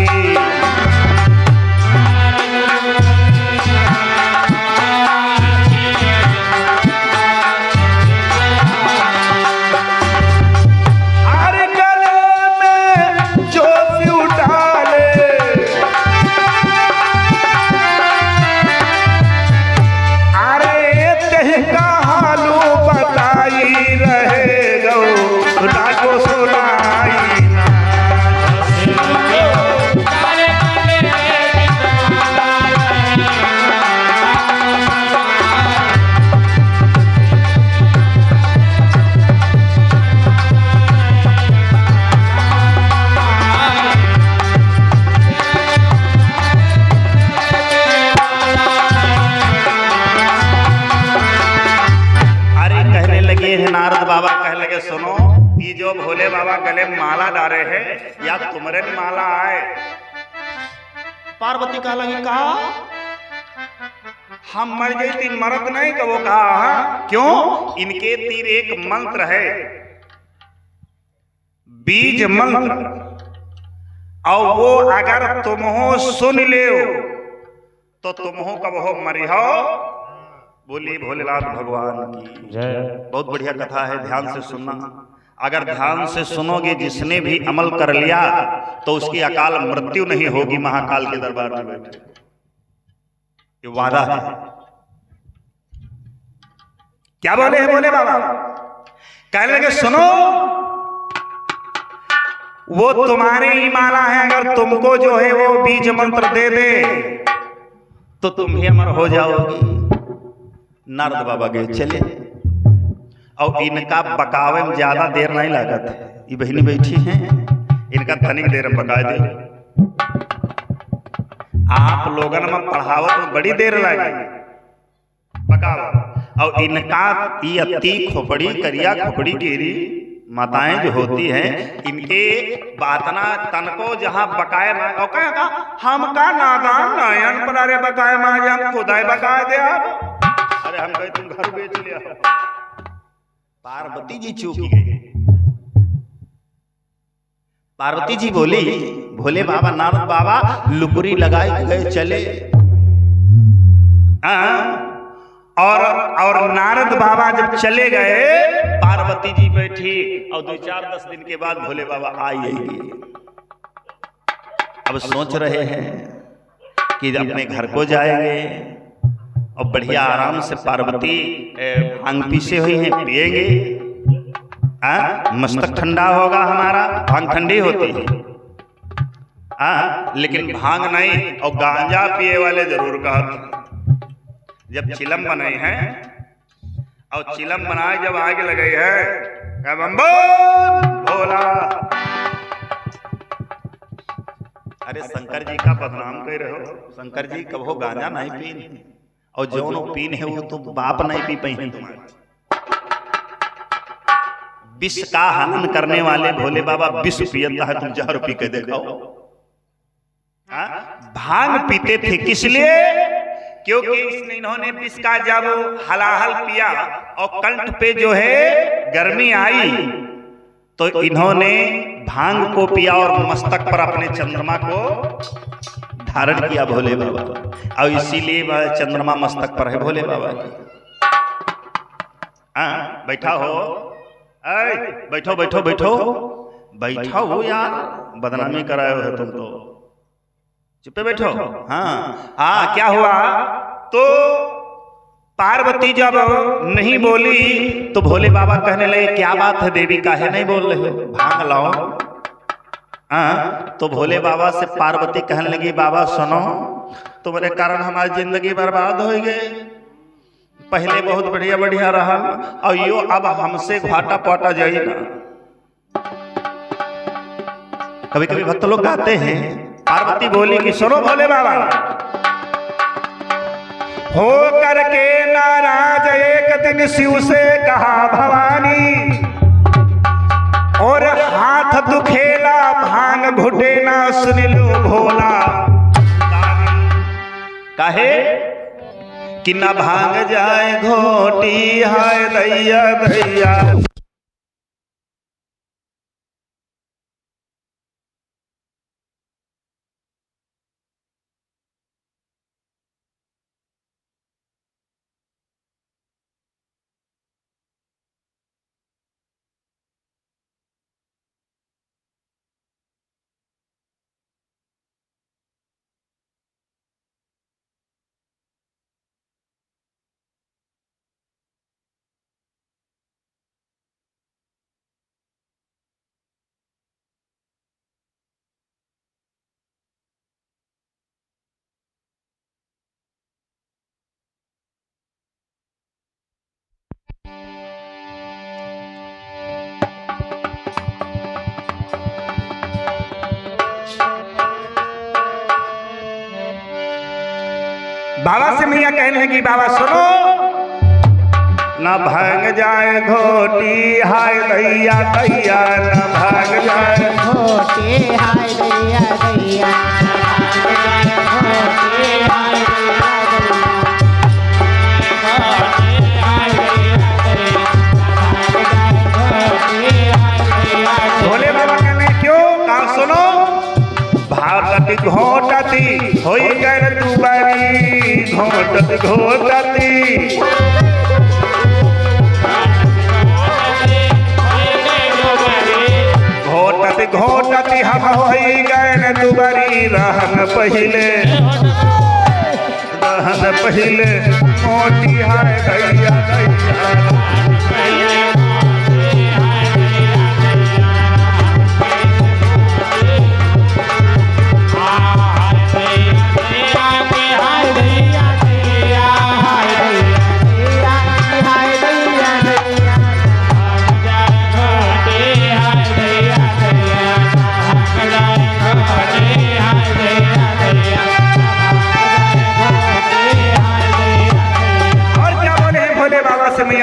नारद बाबा कह लगे सुनो, ये जो भोले बाबा गले में माला डाले हैं या तुम्हारे माला आए। पार्वती कहा लगी कहा हम मर गई थी, मरद नहीं का वो कहा क्यों? इनके तीर एक मंत्र है, बीज मंत्र, और वो अगर तुम हो सुन ले तो तुम हो कब हो मरी हो। बोली भोलेनाथ भगवान की जय। बहुत बढ़िया कथा है, ध्यान से सुनना। अगर ध्यान से सुनोगे, जिसने भी अमल कर लिया तो उसकी अकाल मृत्यु नहीं होगी महाकाल के दरबार में बैठे, ये वादा है। क्या बोले हैं बोले बाबा? कहने लगे सुनो, वो तुम्हारे ही माला है, अगर तुमको जो है वो बीज मंत्र दे दे तो तुम भी अमर हो जाओगी। नारद बाबा गए चले, और इनका बकावे में ज्यादा देर नहीं लागत है। ये बहनी बैठी हैं, इनका तनिक देर में बकाए दे। आप लोगन में पढ़ावत में बड़ी देर लगे बकावा, और इनका ये अति खोपड़ी करिया खोपड़ी गिरी माताएं जो होती हैं इनके बातना तन को जहाँ बकाए का हम का नादान नयन पर अरे बकाए माँ हम खुदाई बकाए दे आप अरे हम कहे तुम घर बेच लिया। पार्वती जी चूक गई। पार्वती जी बोली भोले बाबा नारद बाबा लुकड़ी लगाए गए चले। और नारद बाबा जब चले गए पार्वती जी बैठी और 2-4-10 दिन के बाद भोले बाबा आएंगे। अब सोच रहे हैं कि अपने घर को जाएंगे और बढ़िया आराम से पार्वती भांग पीसे हुई हैं पिएंगे, मस्तक ठंडा होगा हमारा। भांग ठंडी होती है लेकिन भांग नहीं और गांजा पिए वाले जरूर कहते। जब चिलम बने हैं और चिलम बनाए जब आग लगे है भोला, अरे शंकर जी का बदनाम कर रहे हो। शंकर जी कहो गांजा नहीं पीन और जो पीन है वो तो बाप नहीं पी पाई तुम्हारे। विष का हनन करने वाले भोले बाबा विष पियता है, तुम जहर पी के दिखाओ। भांग पीते थे किस लिए? क्योंकि इसने इन्होंने विष का जब हलाहल पिया और कंठ पे जो है गर्मी आई तो इन्होंने भांग को पिया और मस्तक पर अपने चंद्रमा को धारण किया भोले बाबा, और इसीलिए चंद्रमा मस्तक पर है भोले बाबा की। बैठा हो, बैठो बैठो बैठो बैठा हो यार, बदनामी कराए हो तुम तो, चुपे बैठो। हाँ क्या हुआ? तो पार्वती जब नहीं बोली तो भोले बाबा कहने लगे क्या बात है देवी, काहे नहीं बोल रहे हो, भांग लाओ। तो भोले बाबा से पार्वती कहने लगी बाबा सुनो, तुम्हारे कारण हमारी जिंदगी बर्बाद हो गई। पहले बहुत बढ़िया बढ़िया रहा और यो अब हमसे घाटा पाटा जाए ना। कभी कभी भक्त लोग गाते हैं। पार्वती बोली कि सुनो भोले बाबा, हो करके नाराज एक दिन शिव से कहा भवानी, और हाथ दुखेला भांग घुटे ना सुन लो भोला। काहे कि ना भांग जाए घोटी हाय दैया दैया। बाबा से मैया कहने लगी बाबा सुनो, ना भांग जाए घोटी हाय दैया दैया, ना भांग जाए घोटे हाय दैया दैया, भोले बाबा कहने क्यों? कहा सुनो, भारती घोटती होई गए तू बारी, घोटती घोटती घोटती घोटती हम होई गए दुबारी। रहन पहिले मोटी हाय दैया दैया।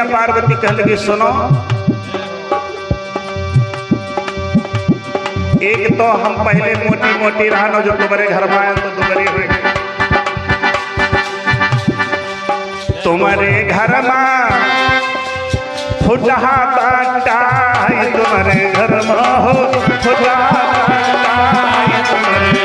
पार्वती कह लगी सुनो, एक तो हम पहले मोटी मोटी रहनो जो तुम्हारे घर में आए तो दुबरी हुई तुम्हारे घर में फुटहा बाटाई तुम्हारे घर में हो फुटहा बाटाई तुम्हारे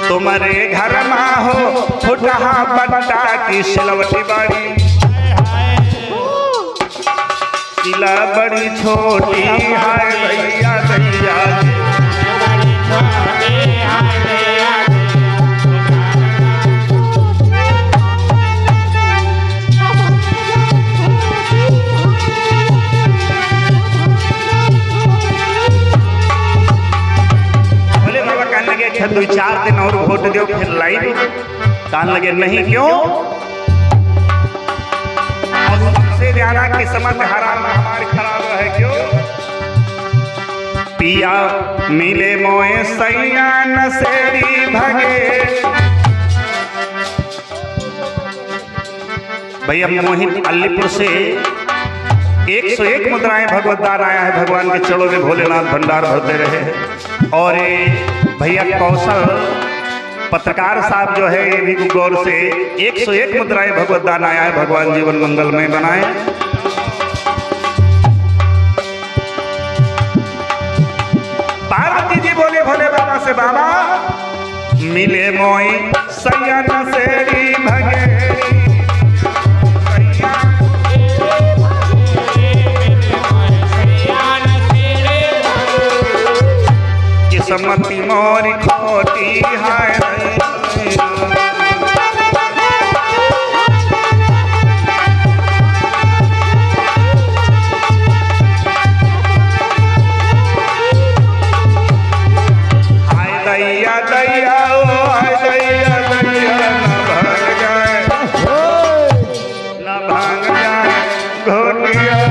तुम्हारे घर में हो फुटहा बट्टा की सिलवटी बड़ी सिला बड़ी छोटी हाय भैया भैया दो चार दिन और वोट दो फिर लाई कान लगे नहीं क्यों सबसे ज्यादा किस्मत हराम हमारी खराब है क्यों पिया मिले मोए सैया नसेड़ी भगे भैया मोहित अलीपुर से 101 मुद्राएं भगवत दान आया है भगवान के चरणों में भोलेनाथ भंडार भरते रहे और भैया कौशल पत्रकार साहब जो है ये भी गौर से 101 मुद्राएं भगवत दान आया है भगवान जीवन मंगलमय बनाए पार्वती जी बोले भोले बाबा से बाबा मिले मोई सैया नसेड़ी भगेड़ी किस्मती मोरी खोटी हाय दैया दैया ओ हाय दैया दैया न भाग जाए घोटिया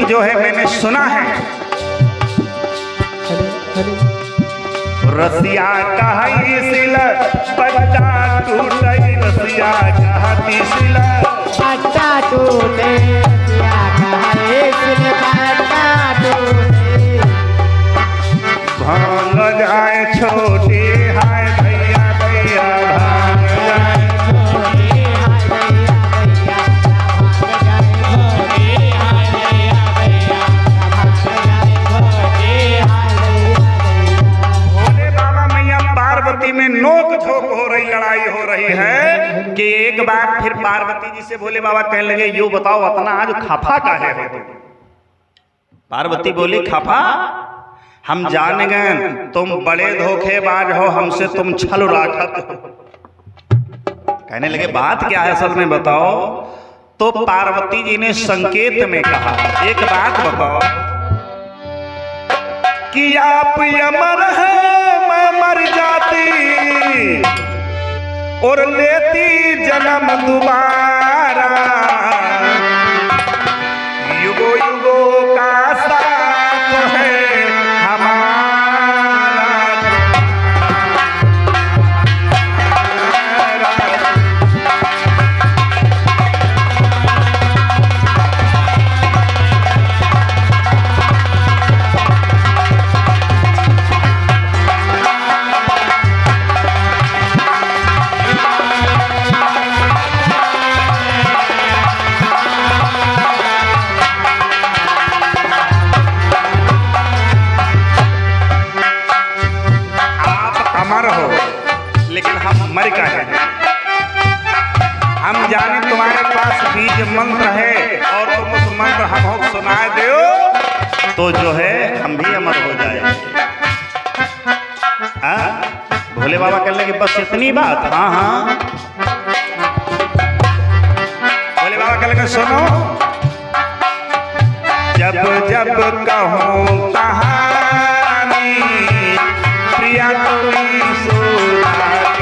जो है मैंने सुना है रसिया कहाई सिला बच्चा टूटे रसिया कहती सिला बच्चा टूटे रसिया कहाई सिला बच्चा टूटे भांग जाए छोटी हाय भैया भैया भांग जाए में नोक झोंक हो रही लड़ाई हो रही है कि एक बार फिर पार्वती जी से भोले बाबा कहने लगे यू बताओ अपना आज खफा काहे हो पार्वती बोली खफा हम जान गए तुम बड़े धोखेबाज हो हमसे तुम छल राखत कहने लगे बात क्या है असल में बताओ तो पार्वती जी ने संकेत में कहा एक बात बताओ कि आप अमर है मैं मर जाती और लेती जन्म दोबारा युगो युगो का साथ है मर का है हम जाने तुम्हारे पास बीज मंत्र है और तुम उस मंत्र हमको सुना दो तो जो है हम भी अमर हो जाएंगे भोले बाबा कहने लगे बस इतनी बात हाँ हाँ भोले बाबा कहने लगे सुनो जब जब कहूँ कहानी प्रिया तुम्हें सुनाती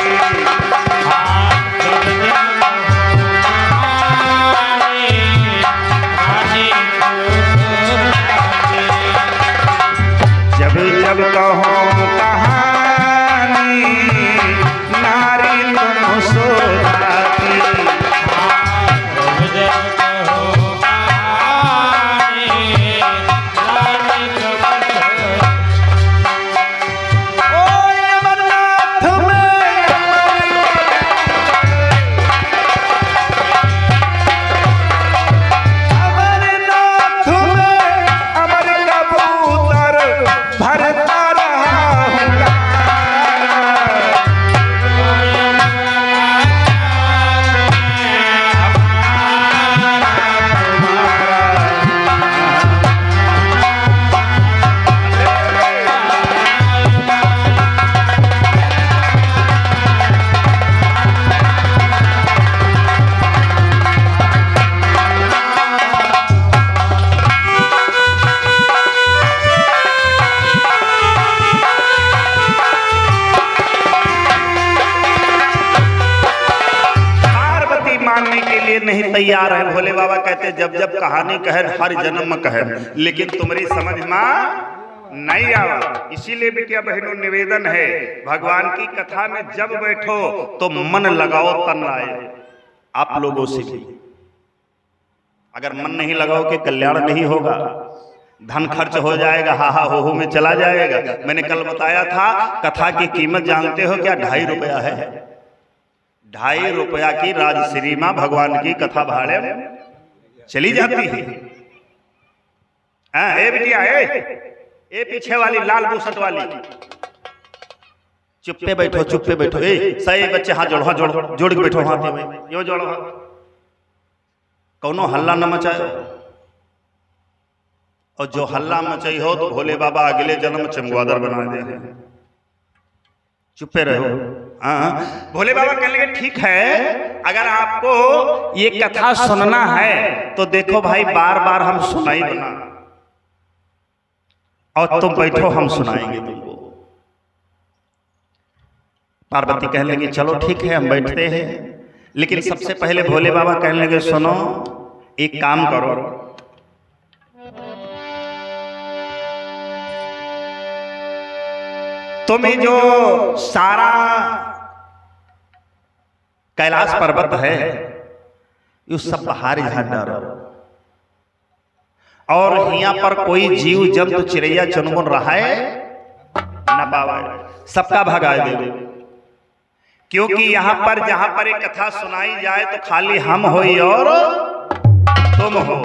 तैयार है। भोले बाबा कहते जब जब कहानी कहे हर जन्म में कहे, लेकिन तुम्हारी समझ में नहीं आवा। इसीलिए बेटिया बहनों निवेदन है, भगवान की कथा में जब बैठो तो मन लगाओ तन लाए। आप लोगों से भी अगर मन नहीं लगाओ कि कल्याण नहीं होगा, धन खर्च हो जाएगा, हाहा हो हो में चला जाएगा। मैंने कल बताया था कथा की कीमत जानते हो क्या? 2.5 रुपया है। 2.5 रुपया की राजश्री मां भगवान की कथा भाड़े चली जाती है। ए बिटिया ए पीछे वाली लाल बुसट वाली, चुप्पे बैठो चुप्पे बैठो। सही बच्चे हाथ जोड़ो, हाथ जोड़ो, जोड़ के बैठो, हाथ यो जोड़ो, कौनो हल्ला न मचाओ। और जो हल्ला मचाई हो तो भोले बाबा अगले जन्म चमगादड़ बना दे। चुप्पे रहो। हाँ, भोले बाबा कहने लगे ठीक है, अगर आपको ये कथा सुनना है तो देखो भाई, बार बार हम सुनाई बना, और तुम बैठो हम सुनाएंगे तुमको। पार्वती कहने लगी चलो ठीक है हम बैठते हैं, लेकिन सबसे पहले भोले बाबा कहने लगे सुनो, एक काम करो, तुम्हें जो सारा कैलाश पर्वत है ये सब बाहर झाड़ डालो, और यहाँ पर कोई जीव जंतु चिड़ैया चुनमुन रहा है न पावे, सबका भगा दे। क्योंकि यहाँ पर जहां पर एक कथा सुनाई जाए तो खाली हम हो और तुम हो।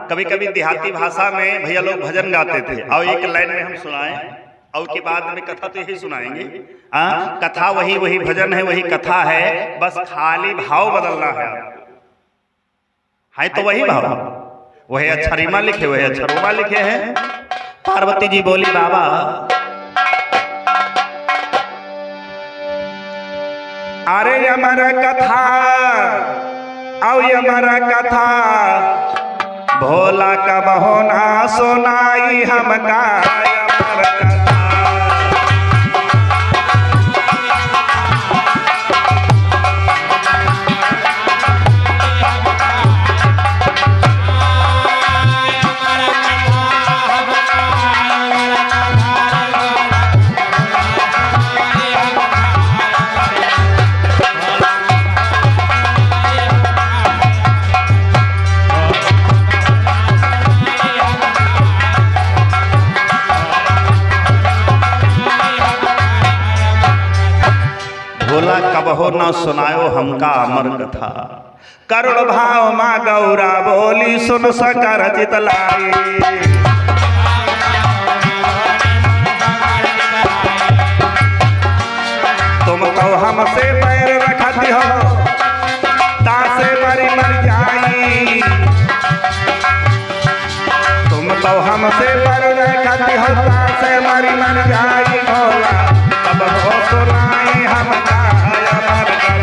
कभी कभी देहाती भाषा में भैया लोग भजन गाते थे, और एक लाइन में हम सुनाएं और उसके बाद में कथा तो यही सुनाएंगे। कथा वही वही भजन है, वही कथा है, बस खाली भाव बदलना है तो वही भाव, वही अक्षरिमा लिखे, वही अक्षरोमा लिखे हैं। पार्वती जी बोली बाबा अरे अमर कथा आओ अमर कथा, भोला कब होना सुनाई हमका अमर कथा। भोला कब हो ना सुनायो हमका अमर कथा, करुण भाव माँ गौरा बोली सुन सकर चितलाई। तुम तो हमसे पैर रखती हो तासे मरी मर जाई, तुम तो हमसे पैर रखती हो तासे मरी मर जाई। भोला कब हो सुनाई हमका अमर कथा।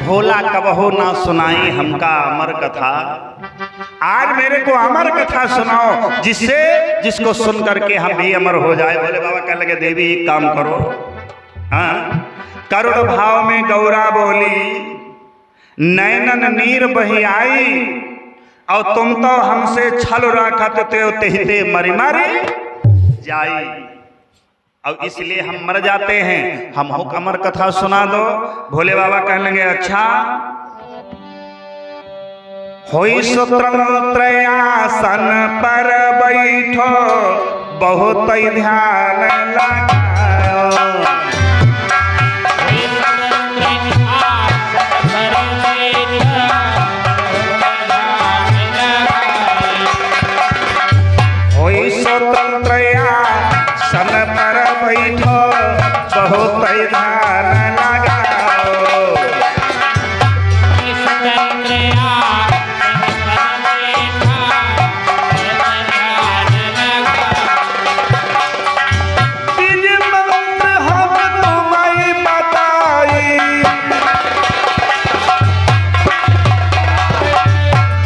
भोला कब हो ना सुनाई हमका अमर कथा, आज मेरे को अमर कथा सुनाओ जिससे जिसको सुन करके हम भी अमर हो जाए। भोले बाबा कहने लगे देवी एक काम करो। करुण भाव में गौरा बोली नैनन नीर बही आई, और तुम तो हमसे छल राखत तेहते मरी मरी जाई। अब इसलिए हम मर जाते हैं, हमको अमर कथा सुना दो। भोले बाबा कहने लगे अच्छा, होई सूत्रयासन पर बैठो बहुत ध्यान लगाओ, होई स्वतंत्रयासन बैठो बहुत ध्यान लगाओ। बीज मंत्र हम तुम्हें बताई,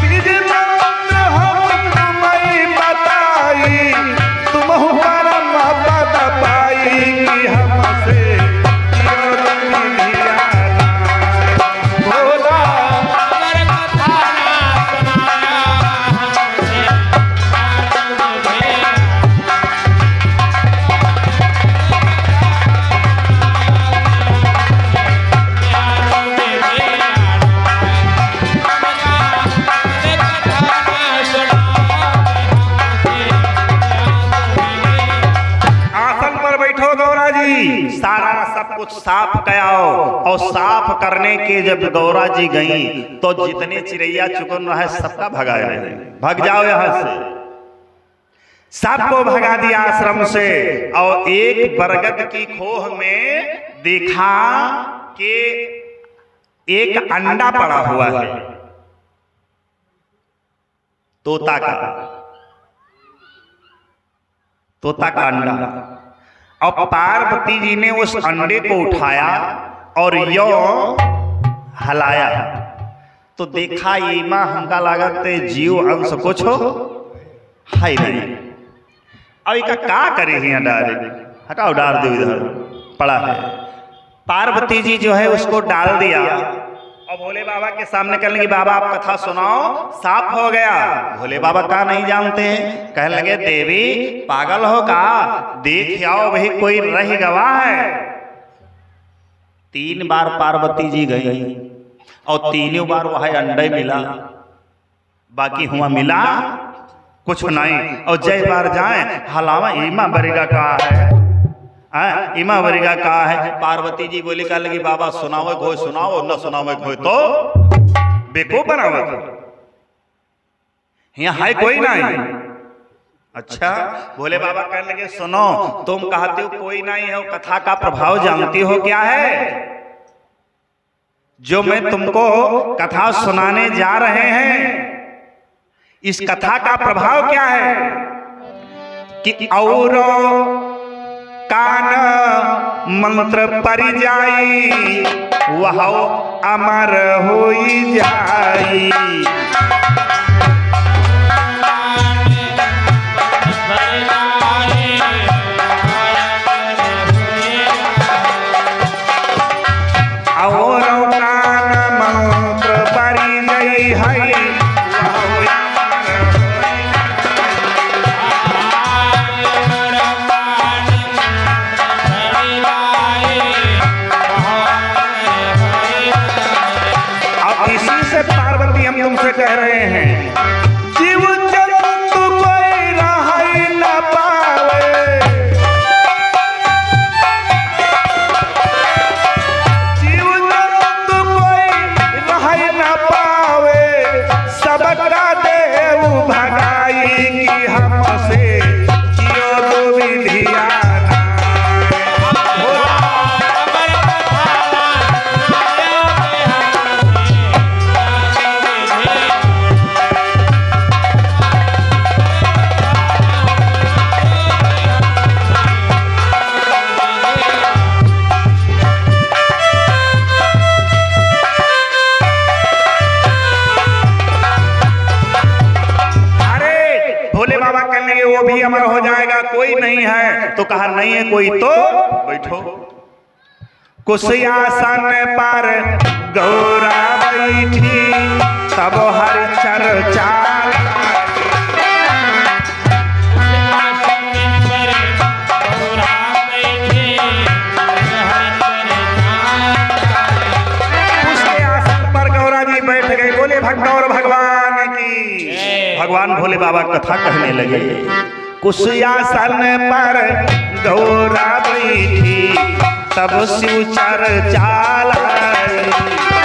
बीज मंत्र हम तुम्हें बताई, तुम परम पद पाई कि हमसे भोला। आसन पर बैठो गौरा जी, सारा सब कुछ साफ कराओ। और साफ करने के जब गौरा जी गई तो जितने चिड़ैया चुकन रहे सबका भगाया, भाग जाओ यहाँ से। सबको भगा दिया आश्रम से। और एक बरगद की खोह में देखा कि एक अंडा पड़ा हुआ है, तोता का अंडा। और पार्वती जी ने उस अंडे को उठाया और यो हलाया तो देखा ये माँ हमका लागत जीव अंश कुछ हो है नहीं। अब इसका क्या करे हैं डायरेक्ट हटाओ, डाल दो, इधर पड़ा है। पार्वती जी जो है उसको डाल दिया और भोले बाबा के सामने कहने लगी बाबा आप कथा सुनाओ, साफ हो गया। भोले बाबा का नहीं जानते हैं, कहने लगे देवी पागल हो का, देख आओ भाई कोई रह गवा है। 3 बार पार्वती जी गई और तीनों बार वह अंडे मिला, बाकी हुआ मिला कुछ नहीं। और जय बार जाए हलावा ईमा बरेगा का है, इमा वरिगा कहा है। पार्वती जी बोली कह लगी बाबा सुनाओ घोय सुनाओ, न सुनाओ घोय तो बेको बनाओ, यहाँ है कोई नहीं। अच्छा भोले बाबा कहने लगे सुनो, तुम कहते हो कोई नहीं है, कथा का प्रभाव जानती हो क्या है? जो मैं तुमको कथा सुनाने जा रहे हैं इस कथा का प्रभाव क्या है कि और कान मंत्र परि जाई वह अमर होई जाई। और कान मंत्र परि जाई है तुमसे कह रहे हैं जीव जंतु कोई रहाई न पावे, जीव जंतु कोई रहाई न पावे, सबका देव भगाई की हमसे जियो तो विधिया। वो भी अमर हो जाएगा, कोई नहीं है। तो कहा नहीं है कोई तो बैठो। कुशियासन पर गौरा बैठी तब हर चर्चा, उसके आसन पर गौरा जी बैठ गए। बोले भगवान भगवान की, भगवान भोले बाबा कथा कहने लगे। कुशियासन पर गौरा बैठी तब शिव चर्चा लाई।